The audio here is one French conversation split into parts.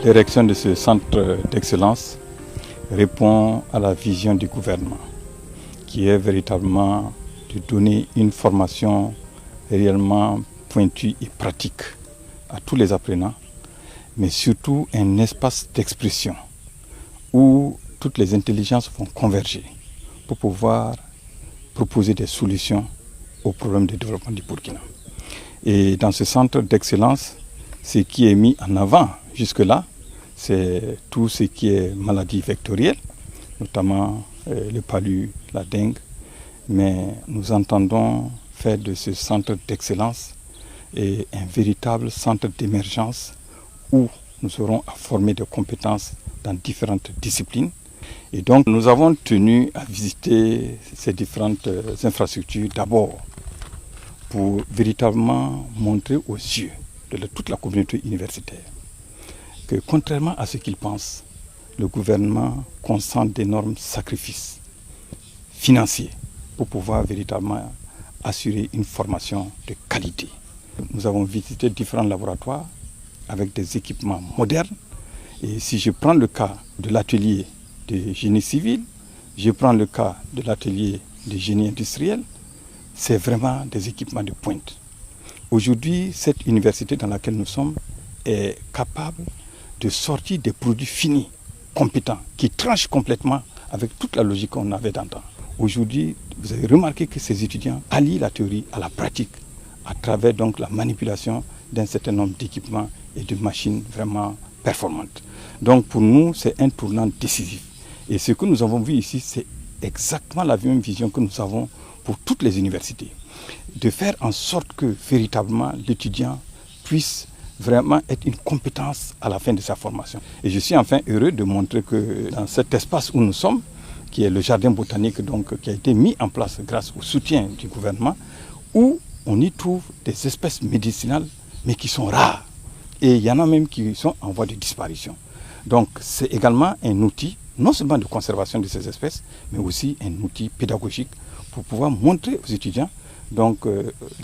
L'érection de ce centre d'excellence répond à la vision du gouvernement, qui est véritablement de donner une formation réellement pointue et pratique à tous les apprenants, mais surtout un espace d'expression où toutes les intelligences vont converger pour pouvoir proposer des solutions aux problèmes de développement du Burkina. Et dans ce centre d'excellence, ce qui est mis en avant jusque-là, c'est tout ce qui est maladie vectorielle, notamment le palu, la dengue. Mais nous entendons faire de ce centre d'excellence un véritable centre d'émergence où nous aurons à former des compétences dans différentes disciplines. Et donc nous avons tenu à visiter ces différentes infrastructures d'abord pour véritablement montrer aux yeux de toute la communauté universitaire que contrairement à ce qu'ils pensent, le gouvernement consent d'énormes sacrifices financiers pour pouvoir véritablement assurer une formation de qualité. Nous avons visité différents laboratoires avec des équipements modernes. Et si je prends le cas de l'atelier de génie civil, je prends le cas de l'atelier de génie industriel, c'est vraiment des équipements de pointe. Aujourd'hui, cette université dans laquelle nous sommes est capable de sortir des produits finis, compétents, qui tranchent complètement avec toute la logique qu'on avait d'antan. Aujourd'hui, vous avez remarqué que ces étudiants allient la théorie à la pratique à travers donc la manipulation d'un certain nombre d'équipements et de machines vraiment performantes. Donc pour nous, c'est un tournant décisif. Et ce que nous avons vu ici, c'est exactement la même vision que nous avons pour toutes les universités. De faire en sorte que véritablement l'étudiant puisse vraiment être une compétence à la fin de sa formation. Et je suis enfin heureux de montrer que dans cet espace où nous sommes, qui est le jardin botanique donc, qui a été mis en place grâce au soutien du gouvernement, où on y trouve des espèces médicinales, mais qui sont rares. Et il y en a même qui sont en voie de disparition. Donc c'est également un outil, non seulement de conservation de ces espèces, mais aussi un outil pédagogique pour pouvoir montrer aux étudiants donc,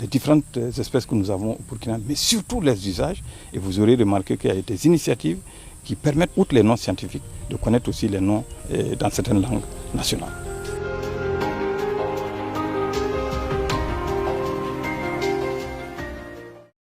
les différentes espèces que nous avons au Burkina, mais surtout les usages. Et vous aurez remarqué qu'il y a des initiatives qui permettent, outre les noms scientifiques, de connaître aussi les noms dans certaines langues nationales.